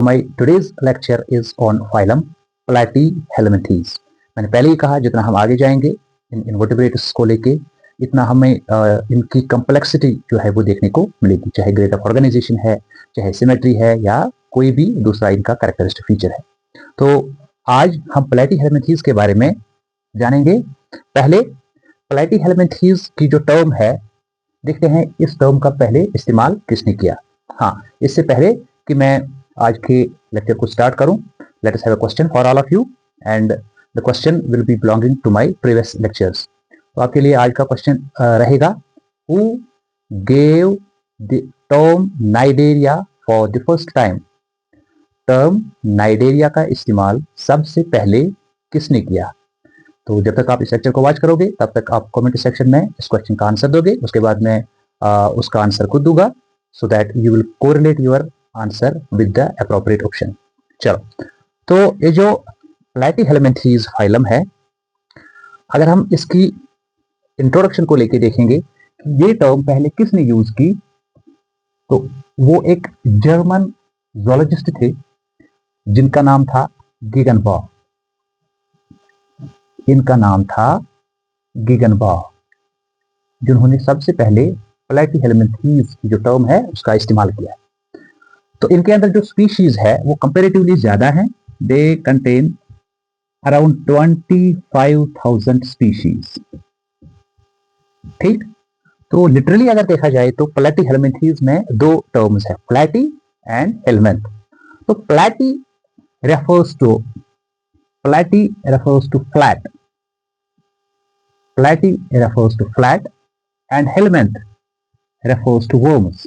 My today's lecture is on phylum Platyhelminthes. मैंने पहले ही कहा जितना हम आगे जाएंगे इन इनवर्टिब्रेट्स को लेके इतना हमें इनकी कम्प्लेक्सिटी जो है वो देखने को मिलेगी, चाहे ग्रेड ऑफ ऑर्गेनाइजेशन है, चाहे सिमेट्री है या कोई भी दूसरा इनका कैरेक्टरिस्टिक फीचर है। तो आज हम प्लैटीहेल्मिंथेस के बारे में जानेंगे। पहले प्लैटीहेल्मिंथेस की जो टर्म है, देखते हैं इस टर्म का पहले इस्तेमाल किसने किया। हाँ, इससे पहले कि मैं आज के लेक्चर को स्टार्ट करूं, let us have a question for all of you and the question will be belonging to my previous lectures. तो आपके लिए आज का क्वेश्चन रहेगा, who gave the term Cnidaria for the first time. Term Cnidaria का इस्तेमाल सबसे पहले किसने किया। तो जब तक आप इस लेक्चर को वॉच करोगे तब तक आप कमेंट सेक्शन में इस क्वेश्चन का आंसर दोगे, उसके बाद मैं उसका आंसर खुद दूंगा, so that you will correlate your answer with the appropriate option. चलो, तो ये जो प्लैटीहेल्मिंथेस फाइलम है, अगर हम इसकी इंट्रोडक्शन को लेके देखेंगे ये टर्म पहले किसने यूज की, तो वो एक जर्मन ज़ूलॉजिस्ट थे जिनका नाम था गीगनबॉग। इनका नाम था गीगनबॉग, जिन्होंने सबसे पहले प्लैटीहेल्मिंथेस की जो टर्म है उसका इस्तेमाल किया। तो इनके अंदर जो स्पीशीज है वो कंपैरेटिवली ज्यादा है। They contain around 25,000 species. ठीक, तो लिटरली अगर देखा जाए तो प्लैटीहेल्मिंथेस में दो टर्म्स है, प्लैटी एंड हेल्मिंथ। तो platy refers to flat, platy refers to flat and helminth refers to worms।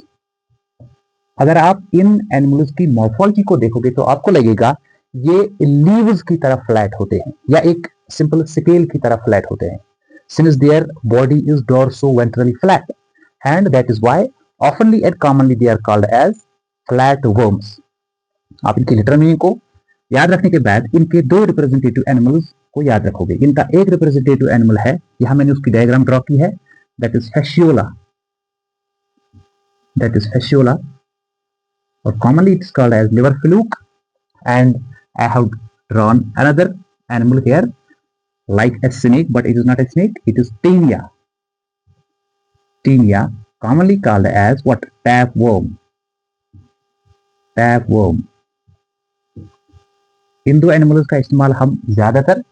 अगर आप इन एनिमल्स की मॉर्फोलॉजी को देखोगे तो आपको लगेगा ये लीव्स की तरह फ्लैट होते हैं या एक सिंपल स्केल की तरह फ्लैट होते हैं, since their body is dorsoventrally flat and that is why oftenly and commonly they are called as flat worms. आप इनकी लिटरल मीनिंग को याद रखने के बाद इनके दो रिप्रेजेंटेटिव एनिमल्स को याद रखोगे। इनका एक रिप्रेजेंटेटिव एनिमल है, यहां मैंने उसकी डायग्राम ड्रॉ की है, that is fasciola, or commonly it's called as liver fluke, and I have drawn another animal here like a snake, but it is not a snake, it is Taenia, commonly called as what, tapeworm। इन दो animals का इस्तेमाल हम ज्यादातर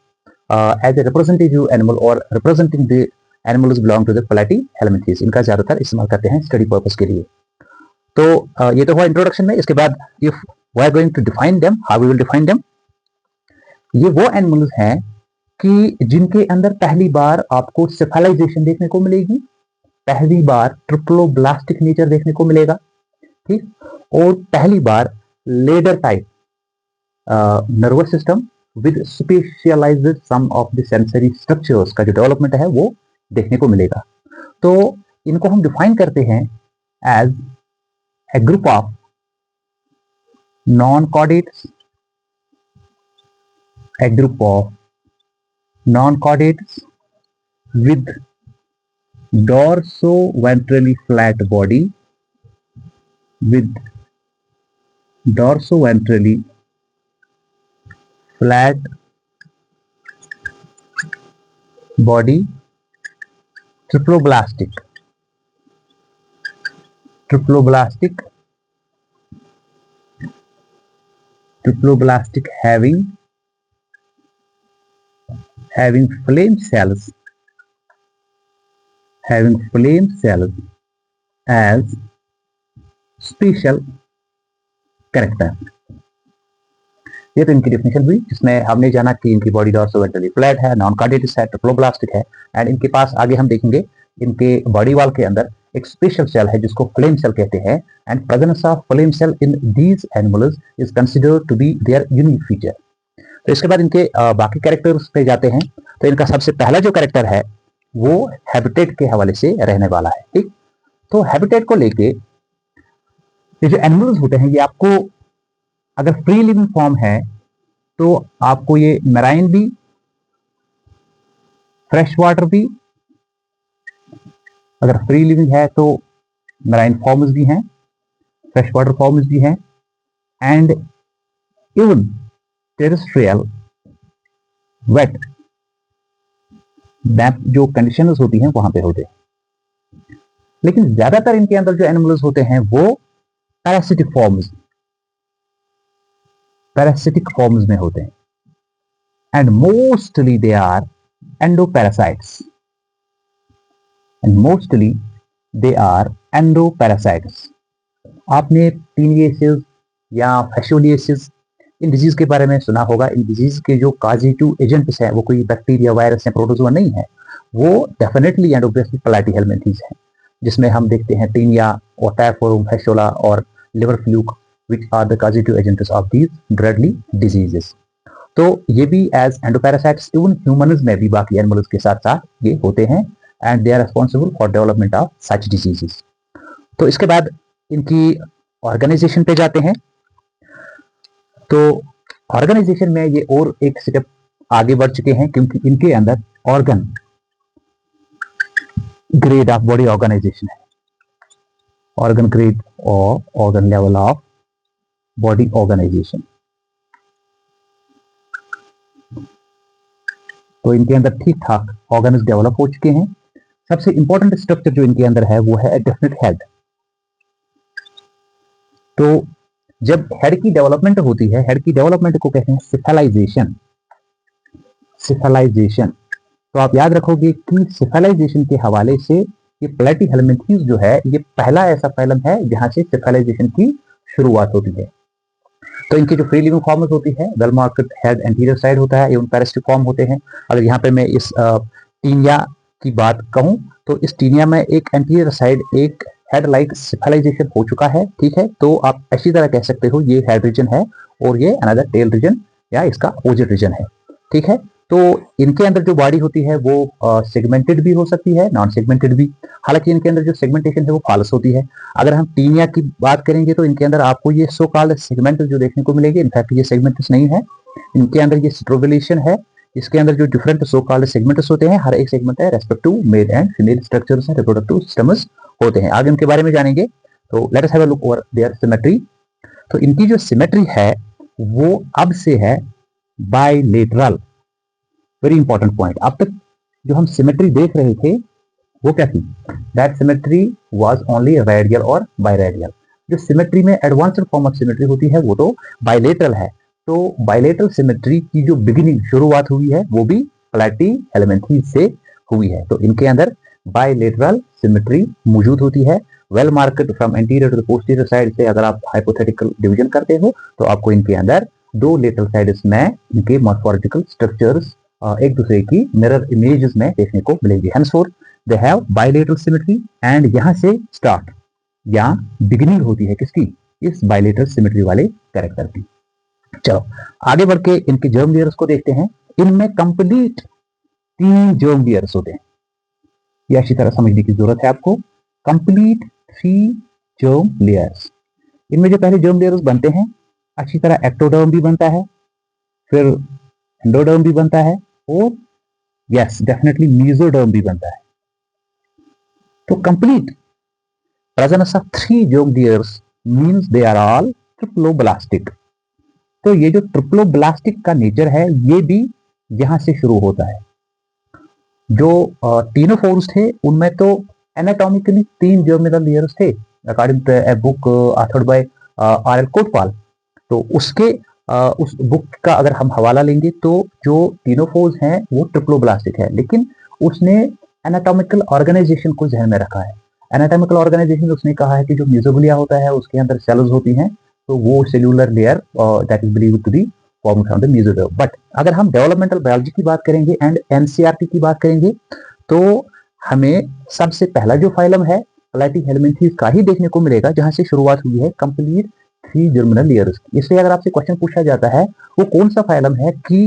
as a representative animal और representing the animals belong to the platyhelminthes, इनका ज्यादातर इस्तेमाल करते हैं स्टडी पर्पस के लिए। तो ये तो हुआ इंट्रोडक्शन में। इसके बाद if we are going to define them, how we will define them. ये वो एनिमल्स हैं कि जिनके अंदर पहली बार आपको सेफलाइजेशन देखने को मिलेगी, पहली बार ट्रिप्लोब्लास्टिक नेचर देखने को मिलेगा, ठीक, और पहली बार ladder type nervous system with specialised some of the sensory structures का जो डेवलपमेंट है वो देखने को मिलेगा। तो इनको हम डिफाइन करते हैं as a group of non-chordates, with dorso-ventrally flat body, triploblastic, having flame cells as special character. ये तो इनकी डेफिनेशन हुई, जिसमें हमने जाना कि इनकी बॉडी डोर्सो-वेंट्रली फ्लैट है, नॉन कॉर्डेटस है, ट्रिप्लोब्लास्टिक है, एंड इनके पास आगे हम देखेंगे इनके बॉडी वॉल के अंदर एक स्पेशल सेल है जिसको फ्लेम सेल कहते हैं, and presence of flame cell in these animals is considered to be their unique feature. तो इसके बाद इनके बाकी कैरेक्टर्स पे जाते हैं। तो इनका सबसे पहला जो कैरेक्टर है वो हैबिटेट के हवाले से रहने वाला है, ठीक। तो हैबिटेट को लेके ये जो एनिमल्स होते हैं, ये आपको अगर फ्री लिविंग फॉर्म है तो आपको ये मैराइन भी, फ्रेश वाटर भी, अगर फ्री लिविंग है तो मैराइन फॉर्म्स भी हैं, फ्रेश वाटर फॉर्म्स भी हैं, एंड इवन टेरेस्ट्रियल वेट डैम्प जो कंडीशंस होती हैं वहां पे होते हैं। लेकिन ज्यादातर इनके अंदर जो एनिमल्स होते हैं वो पैरासिटिक फॉर्म्स में होते हैं, and mostly they are endoparasites आपने पीनियसिस या फैशोलियसिस इन डिजीज के बारे में सुना होगा। इन डिजीज के जो काजिटिव एजेंट्स हैं वो कोई बैक्टीरिया, वायरस या प्रोटोजोआ नहीं है, वो डेफिनेटली एंडोप्लाज्मिक प्लैटीहेलमिंथेस है, जिसमें हम देखते हैं टीनिया और टाइफोइड, फैशोला और liver fluke which are the causative agents of these deadly diseases। तो ये भी एज एंडोपैरासाइट्स इवन ह्यूमन्स में भी बाकी एनिमल्स के साथ साथ ये होते हैं, and they are responsible for development of such diseases. तो इसके बाद इनकी ऑर्गेनाइजेशन पे जाते हैं। तो ऑर्गेनाइजेशन में ये और एक स्टेप आगे बढ़ चुके हैं, क्योंकि इनके अंदर organ grade of body organisation है, ऑर्गन ग्रेड और organ level of body organisation. तो इनके अंदर ठीक ठाक ऑर्गन्स डेवलप हो चुके हैं। सबसे इंपॉर्टेंट स्ट्रक्चर जो इनके अंदर है वो है डेफिनेट हेड। तो जब हेड की डेवलपमेंट होती है, हेड की डेवलपमेंट को कहते हैं सिफेलाइजेशन। तो आप याद रखोगे कि सिफेलाइजेशन के हवाले से ये प्लैटीहेलमिंथेस जो है ये पहला ऐसा फाइलम है जहां से सिफेलाइजेशन की शुरुआत होती है। तो इनकी जो फ्री लिविंग फॉर्म्स होती है, well market head anterior side होता है, एवं पैरासिटिक फॉर्म होते हैं। अगर यहाँ पे मैं इस टीनिया की बात कहूं तो इस टीनिया में एक एंटीरियर साइड एक हेड लाइक सिफेलाइजेशन हो चुका है, ठीक है। तो आप अच्छी तरह कह सकते हो ये हेड रीजन है और ये अनदर टेल रीजन या इसका अपोजिट रीजन है, ठीक है। तो इनके अंदर जो बॉडी होती है वो सेगमेंटेड भी हो सकती है, नॉन सेगमेंटेड भी। हालांकि इनके अंदर जो सेगमेंटेशन है वो फॉल्स होती है। अगर हम टीनिया की बात करेंगे तो इनके अंदर आपको ये सो कॉल्ड सेगमेंट जो देखने को मिलेगी, इनफैक्ट ये सेगमेंट्स नहीं है, इनके अंदर ये स्ट्रोबुलेशन है। इसके अंदर जो डिफरेंट सो कॉल्ड सेगमेंट्स होते हैं, हर एक सेगमेंट है respective male and female structures हैं, रिप्रोडक्टिव सिस्टम्स होते हैं। आगे उनके बारे में जानेंगे। तो let us have a look over their symmetry. तो इनकी जो सिमेट्री है वो अब से है बाइलेटरल। Very important point. अब तक जो हम सिमेट्री देख रहे थे वो क्या थी? That symmetry was only radial और बाइरेडियल। जो सिमेट्री में एडवांस्ड फॉर्म ऑफ सिमेट्री होती है वो तो बाइलेटरल है। तो बाइलेटरल सिमेट्री की जो बिगिनिंग शुरुआत हुई है वो भी प्लैटीहेलमिंथेस से हुई है। तो इनके अंदर बाइलेटरल सिमेट्री मौजूद होती है। Well marked from anterior to posterior side से अगर आप हाइपोथेटिकल डिवीजन करते हो तो आपको इनके अंदर दो लेटरल साइड्स में इनके मॉर्फोलॉजिकल स्ट्रक्चर्स एक दूसरे की मिरर इमेजेस में देखने को मिलेंगे। henceforth they have bilateral symmetry and यहाँ से स्टार्ट या बिगिनिंग होती है किसकी? इस बाइलेटरल सिमेट्री वाले कैरेक्टर की। चलो आगे बढ़ के इनके जर्म लेयर्स को देखते हैं। इनमें कंप्लीट 3 जर्म लेयर्स होते हैं, ये अच्छी तरह समझने की जरूरत है आपको। Complete 3 germ layers. इनमें जो पहले जर्म लेयर्स बनते हैं अच्छी तरह एक्टोडर्म भी बनता है, फिर एंडोडर्म भी बनता है और यस डेफिनेटली मेसोडर्म भी बनता है। तो complete presence of 3 germ layers means they are all triploblastic. तो ये जो ट्रिप्लोब्लास्टिक का नेचर है ये भी यहां से शुरू होता है। जो तीनों फोर्स थे उनमें तो एनाटॉमिकली 3 जर्मिनल लेयर्स थे according to a book authored by R L. Kotpal. तो उसके उस बुक का अगर हम हवाला लेंगे तो जो तीनों फोर्स हैं वो ट्रिप्लोब्लास्टिक है, लेकिन उसने एनाटॉमिकल ऑर्गेनाइजेशन को ध्यान में रखा है। एनाटॉमिकल ऑर्गेनाइजेशन उसने कहा है कि जो मेसोग्लिया होता है उसके अंदर सेल्स होती हैं, तो वो cellular layer that is believed to be formed from the mesoderm. But अगर हम डेवलपमेंटल बायोलॉजी की बात करेंगे एंड एनसीईआरटी की बात करेंगे तो हमें सबसे पहला जो फाइलम है प्लैटीहेलमिंथेस का ही देखने को मिलेगा जहां से शुरुआत हुई है कंप्लीट 3 जर्मिनल लेयर्स। इसलिए अगर आपसे क्वेश्चन पूछा जाता है वो कौन सा फाइलम है कि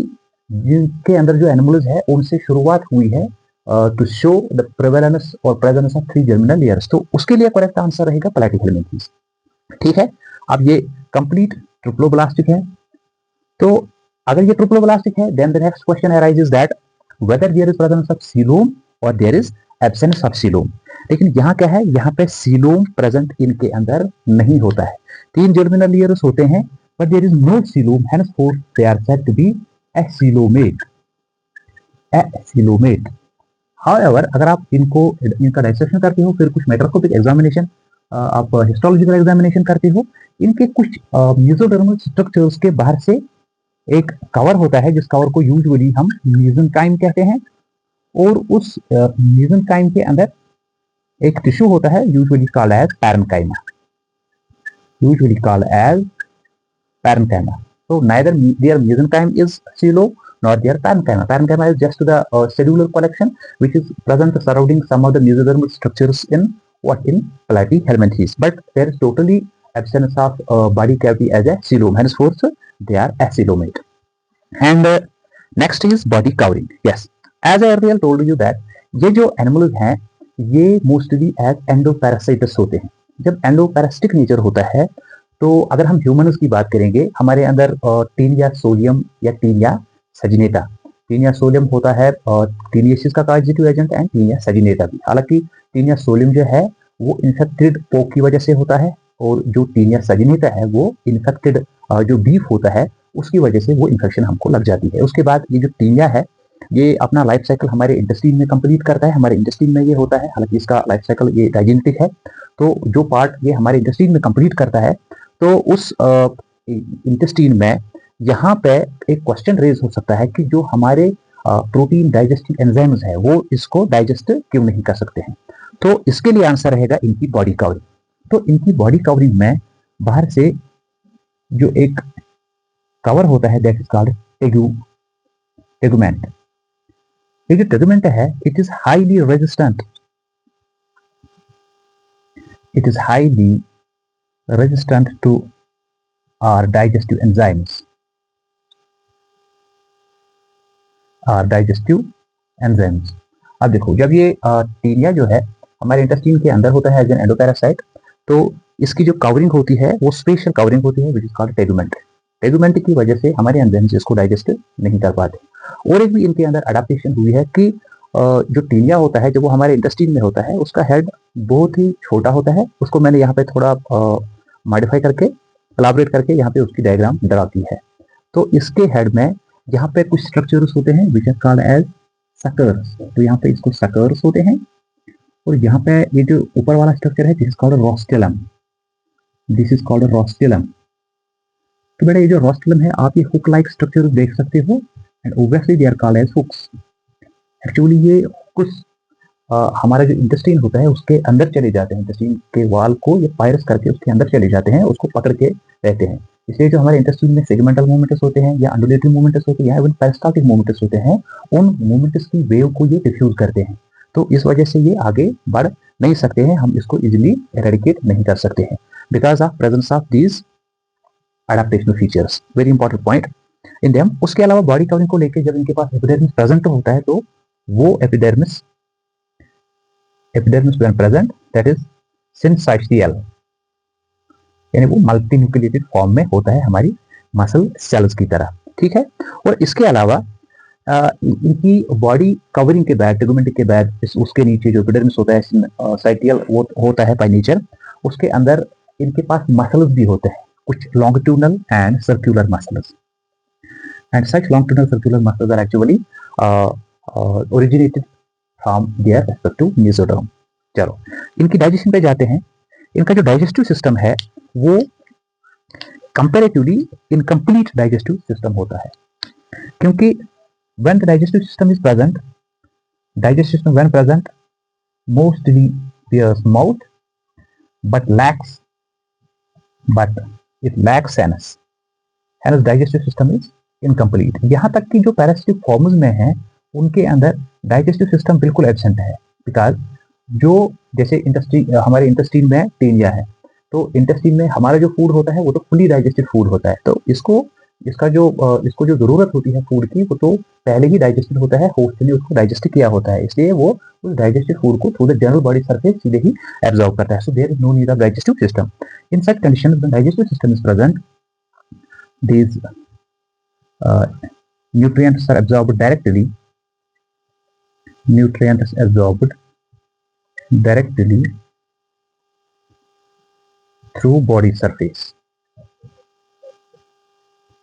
जिनके अंदर जो एनिमल्स है उनसे शुरुआत हुई है टू शो द प्रेवलेंस और प्रेजेंस ऑफ 3 जर्मिनल लेयर्स, तो उसके लिए करेक्ट आंसर रहेगा प्लैटीहेलमिंथेस। ठीक है, अब ये कंप्लीट ट्रिप्लोब्लास्टिक है। तो अगर ये ट्रिप्लोब्लास्टिक है then the next question arises that whether there is presence of coelom और there is absence of coelom. लेकिन यहाँ क्या है, यहाँ पे सीलोम प्रेजेंट इनके अंदर नहीं होता है। 3 जर्मिनल लेयर्स होते हैं but there is no coelom, henceforth they are said to be acoelomate. acoelomate. However, अगर आप इनका डाइसेक्शन करते हो, फिर कुछ माइक्रोस्कोपिक एग्जामिनेशन, आप हिस्टोलॉजिकल एग्जामिनेशन करते हो, इनके कुछ मेसोडर्मल स्ट्रक्चर्स के बाहर से एक कवर होता है, जिस कवर को यूजुअली हम मेसेंकाइम कहते हैं, और उस मेसेंकाइम के अंदर एक टिश्यू होता है usually called as parenchyma, usually called as parenchyma. So neither their mesenchyme is coelo nor their parenchyma. Parenchyma is just the cellular collection which is present surrounding some of the mesodermal structures in platyhelminthes. But there is totally absence of body cavity as a coelom. Henceforth, they are acoelomate. And next is body covering. Yes, as I earlier told you that ये जो animals हैं ये mostly as endoparasites होते हैं. जब endoparasitic nature होता है तो अगर हम ह्यूमन्स की बात करेंगे, हमारे अंदर टीनिया सोलियम या टीनिया सजिनेटा, टीनिया सोलियम होता है टीनियासिस का कॉजेटिव एजेंट एंड टीनिया सजिनेटा भी. हालांकि टीनिया सोलियम जो है वो इन्फेक्टेड पोक की वजह से होता है, और जो टीनिया सजिनेटा है वो इन्फेक्टेड जो बीफ होता है उसकी वजह से वो इन्फेक्शन हमको लग जाती है. उसके बाद ये जो टीनिया है ये अपना लाइफ साइकिल हमारे इंटेस्टाइन में कंप्लीट करता है, हमारे इंटेस्टाइन में ये होता है. हालांकि इसका लाइफ साइकिल ये डाइजेनेटिक है, तो जो पार्ट ये हमारे इंटेस्टाइन में कंप्लीट करता है, तो उस इंटेस्टाइन में यहाँ पे एक क्वेश्चन रेज हो सकता है कि जो हमारे प्रोटीन डाइजेस्टिव एंजाइम्स है वो इसको डाइजेस्ट क्यों नहीं कर सकते हैं. तो इसके लिए आंसर रहेगा इनकी बॉडी कवरिंग. तो इनकी बॉडी कवरिंग में बाहर से जो एक कवर होता है दैट इज कॉल्ड टेगुमेंट. ये जो टेगुमेंट है it is highly resistant, it is highly resistant to our digestive enzymes. अब देखो, जब ये टीनिया जो है हमारे इंटेस्टाइन के अंदर होता है एज एन एंडोपैरासाइट, तो इसकी जो कवरिंग होती है वो स्पेशल कवरिंग होती है विच इज कॉल्ड टेगुमेंट. टेगुमेंट की वजह से हमारे एंजाइम्स इसको डाइजेस्ट नहीं कर पाते. और एक भी इनके अंदर अडेप्टेशन हुई है कि जो टीनिया होता है जब वो हमारे इंटेस्टाइन में होता है उसका हेड बहुत ही छोटा होता है. उसको मैंने यहाँ पे थोड़ा मॉडिफाई करके कोलैबोरेट करके यहाँ पे उसकी डायग्राम ड्रा है. तो इसके हेड में यहाँ पे कुछ स्ट्रक्चर्स होते हैं which are called as suckers. तो यहाँ पे इसको सकर्स होते हैं, और यहाँ पे ये जो ऊपर वाला स्ट्रक्चर है this is called rostellum, this is called rostellum. तो बेटा ये जो रोस्टेलम है आप ये हुक लाइक स्ट्रक्चर देख सकते हो, and obviously they are called as hooks. Actually ये कुछ हमारा जो इंटेस्टाइन होता है उसके अंदर चले जाते हैं, इंटेस्टाइन के वाल को ये पायरस करके उसके अंदर चले जाते हैं, उसको पकड़ के रहते हैं. इसलिए जो हमारे इंटेस्टाइन में सेगमेंटल मूवमेंट्स होते हैं या अंडुलेटरी मूवमेंट्स होते हैं या इवन पेरिस्टाल्टिक मूवमेंट्स होते हैं, उन मूवमेंट्स की वेव को ये डिफ्यूज करते हैं. तो इस वजह से ये आगे बढ़ नहीं सकते हैं, हम इसको इजिली एरेडिकेट नहीं कर सकते हैं because of presence of these adaptational features. Very important point in them. उसके अलावा बॉडी कवरिंग को लेकर जब इनके पास एपिडर्मिस प्रेजेंट होता है तो वो epidermis when present that is syncytial, यानी वो मल्टीन्यूक्लिएटेड फॉर्म में होता है हमारी मसल सेल्स की तरह. ठीक है. और इसके अलावा इनकी बॉडी कवरिंग के बाद, टेगुमेंट के बाद उसके नीचे जो एपिडर्मिस होता है साइटियल वो होता है बाय नेचर. उसके अंदर इनके पास मसल्स भी होते हैं, कुछ longitudinal and circular muscles, and such longitudinal circular muscles are actually originated from their respective mesoderm. चलो इनकी डाइजेशन पे जाते हैं. इनका जो डाइजेस्टिव सिस्टम है वो कंपैरेटिवली इनकम्प्लीट डाइजेस्टिव सिस्टम होता है, क्योंकि when the digestive system is present, digestive system when present mostly bears mouth but it lacks anus. Hence digestive system is incomplete. यहाँ तक कि जो पैरासिटिक फॉर्म्स में हैं उनके अंदर डाइजेस्टिव सिस्टम बिल्कुल एब्सेंट है, बिकॉज जो जैसे इंटेस्टाइन, हमारे इंटेस्टाइन में टीनिया है, तो इंटेस्टाइन में हमारा जो फूड होता है वो तो फुली डाइजेस्टेड फूड होता है. तो इसको जो जरूरत होती है फूड की वो तो पहले ही डाइजेस्टेड होता है, होस्ट ने उसको डाइजेस्ट किया होता है, इसलिए वो उस डाइजेस्टेड फूड को through the general body surface सीधे ही एब्जॉर्ब करता है. So there is no need of digestive system. In such conditions when digestive system is present, these nutrients are absorbed directly. Nutrients absorbed directly through body surface.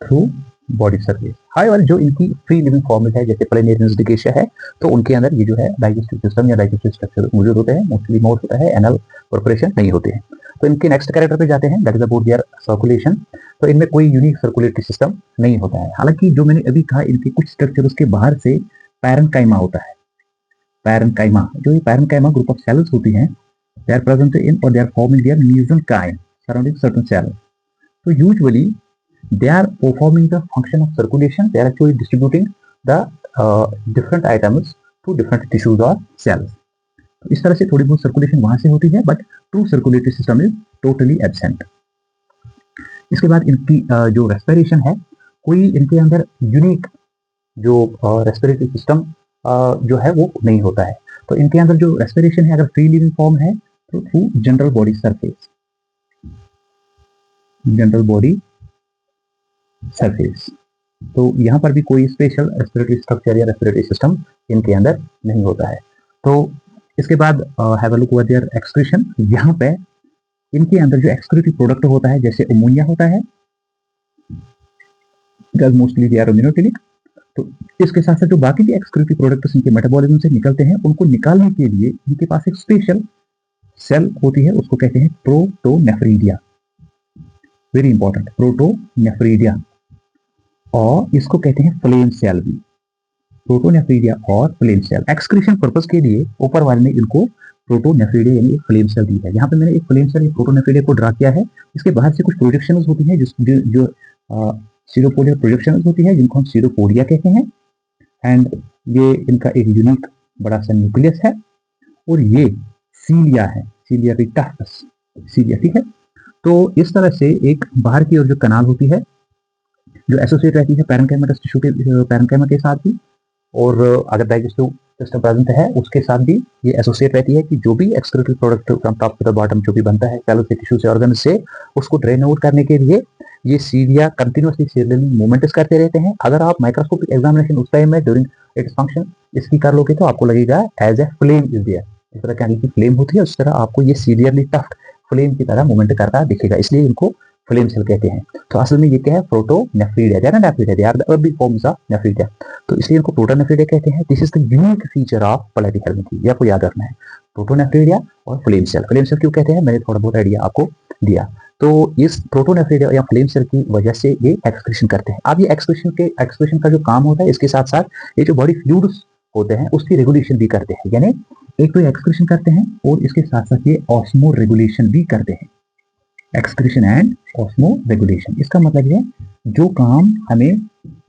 Through body surface. However जो इनकी free living form है जैसे प्लेनेरियंस डिकेशिया है, तो उनके अंदर ये जो है डाइजेस्टिव सिस्टम या डाइजेस्टिव स्ट्रक्चर मौजूद होते हैं, मोस्टली मोड होता है, एनल कॉर्पोरेशन नहीं होते हैं। तो इनके नेक्स्ट कैरेक्टर पे जाते हैं, that is about their circulation. तो इनमें कोई यूनिक सर्कुलेटरी सिस्टम नहीं होता है। हालांकि जो मैंने अभी कहा इनके कुछ स्ट्रक्चर उसके बाहर से पैरेन्काइमा होता है। पैरेन्काइमा, जो ये पैरेन्काइमा ग्रुप ऑफ सेल्स होती हैं, दे आर प्रेजेंट इन और they are forming their mesenchyme surrounding certain cell. तो usually they are performing the function of circulation. They are actually distributing the different items to different tissues or cells. तो इस तरह से थोड़ी बहुत circulation वहां से होती है, but true circulatory system is totally absent. इसके बाद इनकी जो रेस्पिरेशन है, कोई इनके अंदर यूनिक जो रेस्पिरेटरी सिस्टम जो है वो नहीं होता है। तो इनके अंदर जो रेस्पिरेशन है, अगर फ्री लिविंग फॉर्म है तो through general body surface, general body surface. तो यहाँ पर भी कोई स्पेशल रेस्पिरेटरी स्ट्रक्चर या रेस्पिरेटरी सिस्टम इनके अंदर नहीं होता है। तो इसके बाद have a look over their excretion. यहाँ पे इनके अंदर जो एक्सक्रीटरी प्रोडक्ट होता है जैसे अमोनिया होता है, मोस्टली दे आर अम्योनोफिलिक। तो इसके साथ साथ जो बाकी के एक्सक्रीटरी प्रोडक्ट्स इनके मेटाबॉलिज्म से निकलते हैं, उनको निकालने के लिए इनके पास एक स्पेशल सेल होती है, उसको कहते हैं प्रोटोनेफ्रिडिया। वेरी इंपॉर्टेंट, प्रोटोनेफ्रिडिया, और इसको कहते हैं फ्लेम सेल भी, प्रोटोनेफ्रिडिया और फ्लेम सेल। एक्सक्रीशन पर्पस के लिए ऊपर वाले ने इनको प्रोटोनेफ्रिडिया यानी एक फ्लेम सेल दी है। यहाँ पे मैंने एक फ्लेम सेल प्रोटोनेफ्रिडिया को ड्रा किया है। इसके बाहर से कुछ प्रोजेक्शंस होती हैं जो सीरोपोडिया प्रोजेक्शंस होती है, जिनको हम सीरोपोडिया कहते हैं। एंड ये इनका एक यूनिक बड़ा सा न्यूक्लियस है, और ये सीलिया है, सीलिया रिक्टास, सीलिया, ठीक है। तो इस तरह से एक बाहर की ओर जो कनाल होती है जो एसोसिएट रहती है पैरेन्काइमस टिश्यू के पैरेन्काइमा के साथ भी, और अगर डाइजेस्टिव सिस्टम प्रेजेंट है उसके साथ भी ये एसोसिएट रहती है कि जो भी excretory product from top to the bottom जो भी बनता है सेल से, टिश्यू से, ऑर्गन से, उसको ड्रेन आउट करने के लिए ये सीलिया कंटिन्यूअसली सीरियली मूवमेंट्स करते रहते हैं। अगर आप माइक्रोस्कोपिक एग्जामिनेशन उस टाइम में ड्यूरिंग इट्स फंक्शन इसकी कर लोगे तो आपको लगेगा as a flame is there, जिस तरह कैंडल की फ्लेम होती है उस तरह आपको ये सीरियली टफ्ट फ्लेम की तरह मूवमेंट करता दिखेगा, इसलिए इनको फ्लेम सेल कहते हैं। तो असल में ये क्या है, protonephridia, they are nephridia, they are the early forms of nephridia. तो इसलिए इनको प्रोटोनेफ्रिडिया कहते हैं। This is the unique feature of platyhelminthes, ये आपको याद रखना है, प्रोटोनेफ्रिडिया और फ्लेम सेल। फ्लेम सेल क्यों कहते हैं, मैंने थोड़ा बहुत आइडिया आपको दिया। तो इस प्रोटोनेफ्रिडिया या फ्लेम सेल की वजह से ये एक्सक्रीशन करते हैं। अब ये एक्सक्रीशन का जो काम होता है, इसके साथ साथ ये जो बॉडी फ्लूइड्स होते हैं उसकी रेगुलेशन भी करते हैं। यानी एक तो एक्सक्रीशन करते हैं और इसके साथ साथ ये ऑस्मो रेगुलेशन भी करते हैं। एक्सक्रीशन एंड ऑस्मो रेगुलेशन, इसका मतलब है जो काम हमें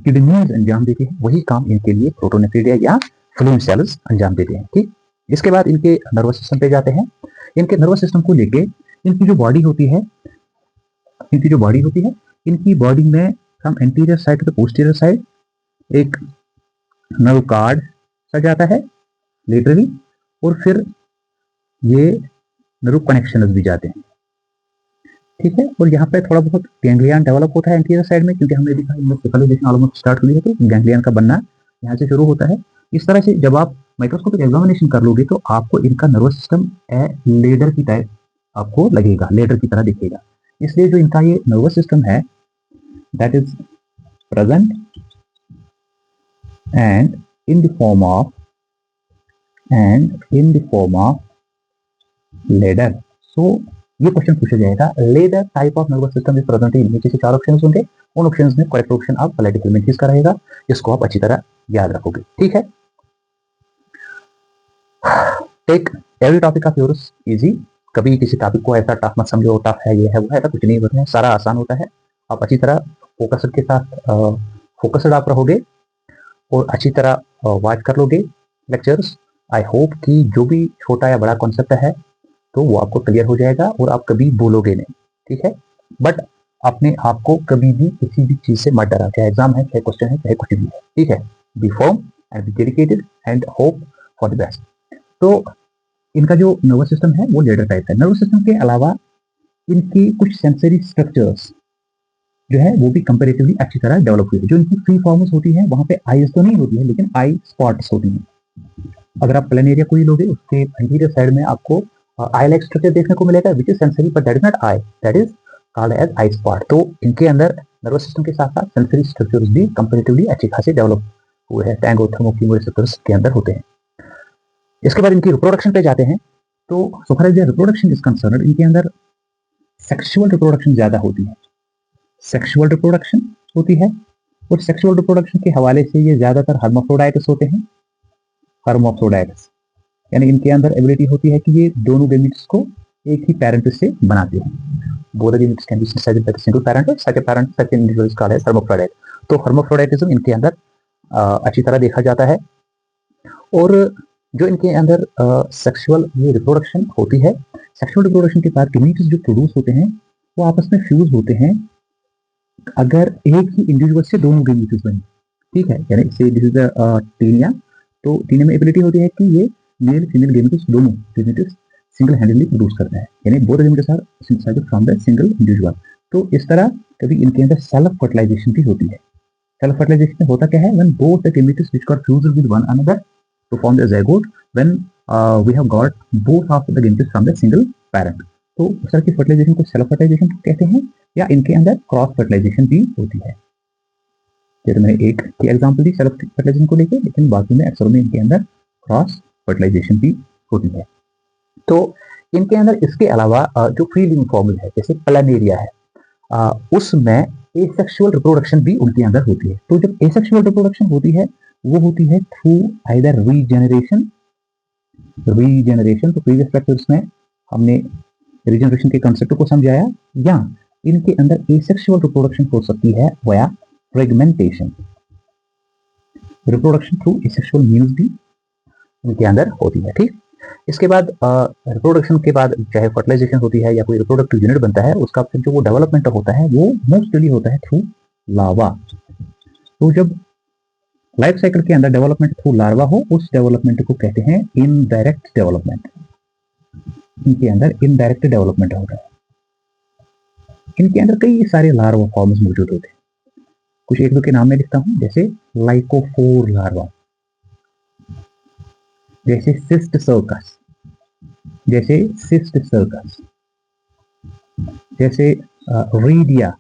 किडनीज अंजाम देती है वही काम इनके लिए प्रोटोनेफ्रिडिया या फ्लेम सेल्स अंजाम देते हैं, ठीक। इसके बाद इनके नर्वस सिस्टम पे जाते हैं। इनके नर्वस सिस्टम को लेके इनकी जो बॉडी होती है, इनकी बॉडी में from anterior side to the posterior side एक नर्व कार्ड सा जाता है लेटरली, और फिर ये नर्व कनेक्शंस भी जाते हैं, ठीक है। और यहाँ पे थोड़ा बहुत गैंग्लियन डेवलप होता है एंटीरियर साइड में, क्योंकि हमने देखा इनमें ऑलमोस्ट स्टार्ट हुई है, तो गैंग्लियन का बनना यहाँ से शुरू होता है। इस तरह से जब आप माइक्रोस्कोपिक एग्जामिनेशन कर लोगे तो आपको इनका नर्वस सिस्टम लेडर की टाइप आपको लगेगा, लेडर की तरह दिखेगा। इसलिए जो इनका ये नर्वस सिस्टम है that is present and in the form of ladder. So ये क्वेश्चन पूछा जाएगा, ladder type of nervous system is present in, नीचे से 4 ऑप्शन होंगे, उन ऑप्शंस में करेक्ट ऑप्शन आप प्लेटिहेल्मिंथीज का रहेगा। इसको आप अच्छी तरह याद रखोगे, ठीक है। Take every topic of yours easy, कभी किसी टॉपिक को ऐसा टफ मत समझो, टफ है ये है वो है, ऐसा कुछ नहीं होता है, सारा आसान होता है। आप अच्छी तरह फोकस्ड आप रहोगे और अच्छी तरह वॉच कर लोगे लेक्चर्स। आई होप कि जो भी छोटा या बड़ा कॉन्सेप्ट है तो वो आपको क्लियर हो जाएगा और आप कभी भूलोगे नहीं, ठीक है। बट अपने आप को कभी भी किसी भी चीज से मत डरा, चाहे एग्जाम है, चाहे क्वेश्चन है, चाहे कुछ भी है, ठीक है। Be firm and be dedicated and hope for the best. तो इनका जो नर्वस सिस्टम है वो लेडर टाइप है। नर्वस सिस्टम के अलावा इनकी कुछ सेंसरी स्ट्रक्चर्स जो है वो भी कंपेरेटिवली अच्छी तरह डेवलप हुई है। जो इनकी फ्री फॉर्म्स होती है वहां पे आईज तो नहीं होती है, लेकिन आई स्पॉट्स होती हैं। अगर आप प्लेनेरिया कोई लोगे उसके एंटीरियर साइड में आपको आई लाइक स्ट्रक्चर देखने को मिलेगा, which is sensory but that is not eye, that is called as eye spot. तो इनके अंदर नर्वस सिस्टम के साथ साथ सेंसरी स्ट्रक्चर्स भी कंपैरेटिवली अच्छे खासे डेवलप हुए हैं, टैंगो थर्मोकेमोरिसेप्टर्स के अंदर होते हैं। इसके बाद इनकी रिप्रोडक्शन पे जाते हैं। तो so far as reproduction is concerned, इनके अंदर सेक्सुअल रिप्रोडक्शन ज्यादा होती है, सेक्सुअल रिप्रोडक्शन होती है। और सेक्सुअल रिप्रोडक्शन के हवाले से ये ज्यादातर हर्माफ्रोडाइट्स होते हैं, हर्माफ्रोडाइट्स, यानी इनके अंदर एबिलिटी होती है कि ये दोनों गेमिट्स को एक ही पैरेंट से बनाते हैं। Both gametes can be synthesized by the single parent, such a parent such individual is called as hermaphrodite. तो हर्माफ्रोडाइटिज्म इनके अंदर अच्छी तरह देखा जाता है। और जो इनके अंदर सेक्सुअल ये रिप्रोडक्शन होती है, सेक्सुअल रिप्रोडक्शन के बाद गेमीट्स जो प्रोड्यूस होते हैं वो आपस में फ्यूज होते हैं अगर एक ही इंडिविजुअल से दोनों गेमीट्स बने, ठीक है। यानी से दिस इज द टीनिया। तो टीनिया में एबिलिटी होती है कि ये मेल फीमेल गेमीट्स दोनों गेमीट्स सिंगल हैंडली प्रोड्यूस करता है, यानी both gametes are synthesized from the single individual. तो इस तरह कभी इनके अंदर सेल्फ फर्टिलाइजेशन भी होती है। सेल्फ फर्टिलाइजेशन में होता क्या है, when both the gametes which got fused with one another to form the zygote when we have got both of the gametes from the single parent। तो उस तरह की फर्टिलाइजेशन को सेल्फ फर्टिलाइजेशन कहते हैं, या इनके अंदर क्रॉस फर्टिलाइजेशन भी होती है। जैसे मैंने एक की एग्जांपल दी सेल्फ फर्टिलाइजेशन को लेकर, लेकिन बाकी में अक्सर में इनके अंदर क्रॉस फर्टिलाइजेशन भी होती है। तो इनके अंदर इसके अलावा जो फ्री लिविंग फॉर्मल है जैसे प्लानेरिया है, उसमें एसेक्सुअल रिप्रोडक्शन भी उनके अंदर होती है। तो जब एसेक्सुअल रिप्रोडक्शन होती है वो होती है थ्रू आइदर रीजेनरेशन। तो प्रीवियस लेक्चर्स में हमने रीजेनरेशन के कंसेप्ट को समझाया, या इनके अंदर एसेक्सुअल रिप्रोडक्शन हो सकती है via fragmentation. Reproduction through asexual means भी इनके अंदर होती है, ठीक। इसके बाद रिप्रोडक्शन के बाद चाहे फर्टिलाइजेशन होती है या कोई रिप्रोडक्टिव यूनिट बनता है, उसका फिर जो वो डेवलपमेंट होता है वो मोस्टली होता है थ्रू लार्वा। तो जब लाइफ साइकिल के अंदर डेवलपमेंट थ्रू लार्वा हो, उस डेवलपमेंट को कहते हैं इनडायरेक्ट डेवलपमेंट। इनके अंदर इनडायरेक्ट डेवलपमेंट होता है। इनके अंदर कई सारे लार्वा फॉर्म्स मौजूद होते हैं, कुछ एक दो के नाम में लिखता हूं, जैसे लाइकोफोर लार्वा, जैसे सिस्ट सर्कस, जैसे रीडिया,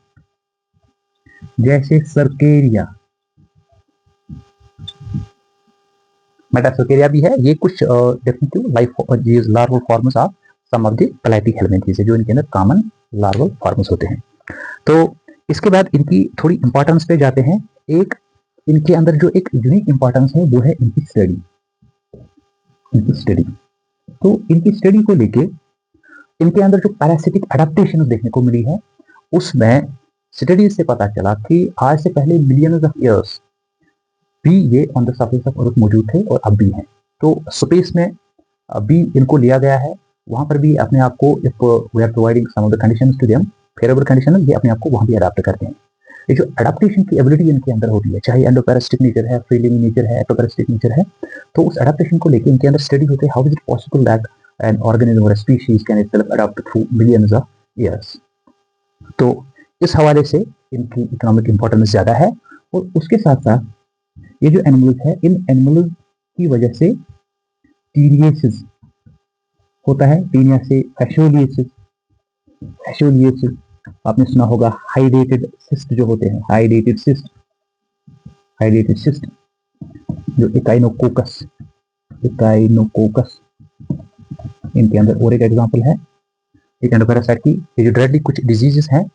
जैसे सर्केरिया, मेटासर्केरिया भी है। ये कुछ definitive larval forms of some of the platyhelminthes है जो इनके अंदर कॉमन लार्वल फॉर्म्स होते हैं। तो इसके बाद इनकी थोड़ी इंपॉर्टेंस पे जाते हैं। एक इनके अंदर जो एक यूनिक इंपॉर्टेंस है वो है इनकी स्टडी। तो इनकी स्टडी को लेके इनके अंदर जो पैरासिटिक एडेप्टेशन देखने को मिली है, उसमें स्टडी से पता चला कि आज से पहले मिलियंस ऑफ ईयर्स भी ये on the surface of earth मौजूद थे और अब भी हैं। तो स्पेस में अभी इनको लिया गया है, वहां पर भी अपने आप को if we are providing some of the conditions to them, favourable condition, ये अपने आप को वहां भी अडाप्ट करते हैं। ये जो अडाप्टेशन की एबिलिटी इनके अंदर होती है, चाहे एंडोपैरासिटिक नेचर है, फ्री लिविंग नेचर है, एक्टोपैरासिटिक नेचर है, तो उस अडाप्टेशन को लेकर इनके अंदर स्टडी होती है how is it possible that an organism और species can itself adopt through millions of years. तो इस हवाले से इनकी इकोनॉमिक इंपॉर्टेंस ज्यादा है। और उसके साथ साथ ये जो एनिमल्स है, इन एनिमल्स की वजह से टीनियसिस होता है, टीनिया से फैशोलियसिस आपने सुना होगा, हाइडेटेड सिस्ट जो होते हैं, हाइडेटेड सिस्ट जो इकाइनोकोकस इनके अंदर और एक एग्जांपल है एक एंडोपैरासाइट की। ये जो डायरेक्टली कुछ डिजीजेस हैं,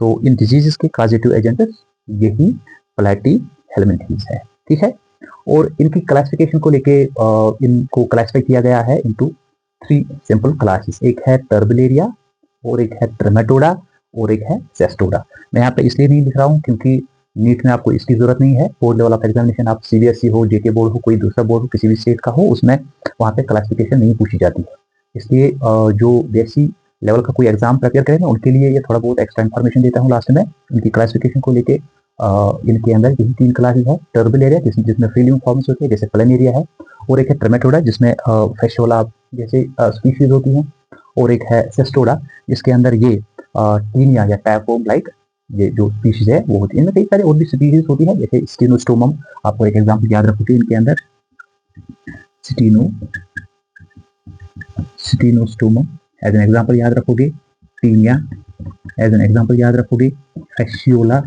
तो इन डिजीजेस के कॉजेटिव एजेंट यही प्लैटीहेल्मिंथेस है, ठीक है। और इनकी क्लासिफिकेशन को लेके इनको क्लासिफाई किया गया है इनटू 3 सिंपल क्लासेस। एक है टर्बिलेरिया, और एक है ट्रेमेटोडा, और एक है सेस्टोडा। मैं यहाँ पे इसलिए नहीं लिख रहा हूँ क्योंकि नीट में आपको इसकी जरूरत नहीं है। बोर्ड लेवल ऑफ एग्जामिनेशन, आप सीबीएसई हो, जेके बोर्ड हो, कोई दूसरा बोर्ड हो, किसी भी स्टेट का हो, उसमें वहाँ पे क्लासिफिकेशन नहीं पूछी जाती है। इसलिए जो बेसिक लेवल का कोई एग्जाम प्रिपेयर करेगा उनके लिए ये थोड़ा बहुत एक्स्ट्रा इन्फॉर्मेशन देता हूँ लास्ट में। इनकी क्लासिफिकेशन को लेके इनके अंदर यही 3 क्लासेस है। टर्बिलेरिया जिसमें फ्री लिविंग फॉर्म्स होते हैं जैसे प्लेनेरिया है, और एक है ट्रेमेटोडा जिसमें फैशोला जैसे स्पीशीज होती हैं, और एक है सेस्टोडा जिसके अंदर ये टीनिया या टैपवर्म लाइक ये जो स्पीशीज है वो होती है। इनमें कई सारे और भी स्पीशीज होती है, जैसे स्टीनोस्टोमम, आपको एक एग्जाम्पल याद रखोगे इनके अंदर स्टीनोस्टोमम एज एन एग्जाम्पल याद रखोगे, टीनिया एज एन एग्जाम्पल याद रखोगे, फैशियोला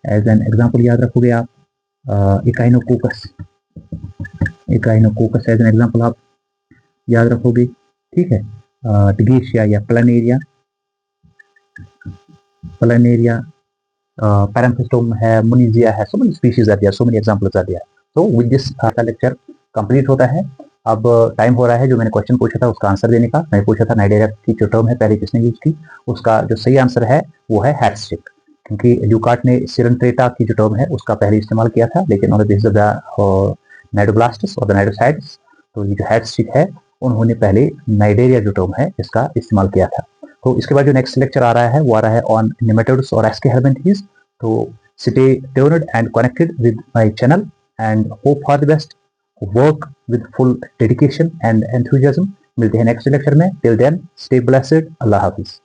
एज एन एग्जाम्पल याद रखोगे आप Echinococcus, Echinococcus as an example आप याद रखोगे, ठीक है। टिगेशिया या प्लानेरिया, प्लानेरिया, पैराम्फिस्टोम है, मुनिजिया है, so many species are there, so many examples are there. तो विद दिस का लेक्चर कंप्लीट होता है। अब टाइम हो रहा है जो मैंने क्वेश्चन पूछा था उसका आंसर देने का। मैंने पूछा था नाइडेरिया की जो टर्म है पहले किसने यूज की, उसका जो सही आंसर है वो है हैटस्टिक, क्योंकि ल्यूकार्ट ने सिरेंट्रेटा की जो टर्म है उसका पहले इस्तेमाल किया था, लेकिन on the basis of the cnidoblasts और द नाइडोसाइड्स, तो ये जो हैटस्टिक है उन्होंने पहले नाइडेरिया जो टर्म है इसका इस्तेमाल किया था। तो इसके बाद जो नेक्स्ट लेक्चर आ रहा है वो आ रहा है ऑन नेमेटोड्स और एस्केहेलमिंथीज। तो stay tuned and connected with my channel and hope for the best. Work with full dedication and enthusiasm. मिलते हैं नेक्स्ट लेक्चर में। Till then, stay blessed. अल्लाह हाफिज।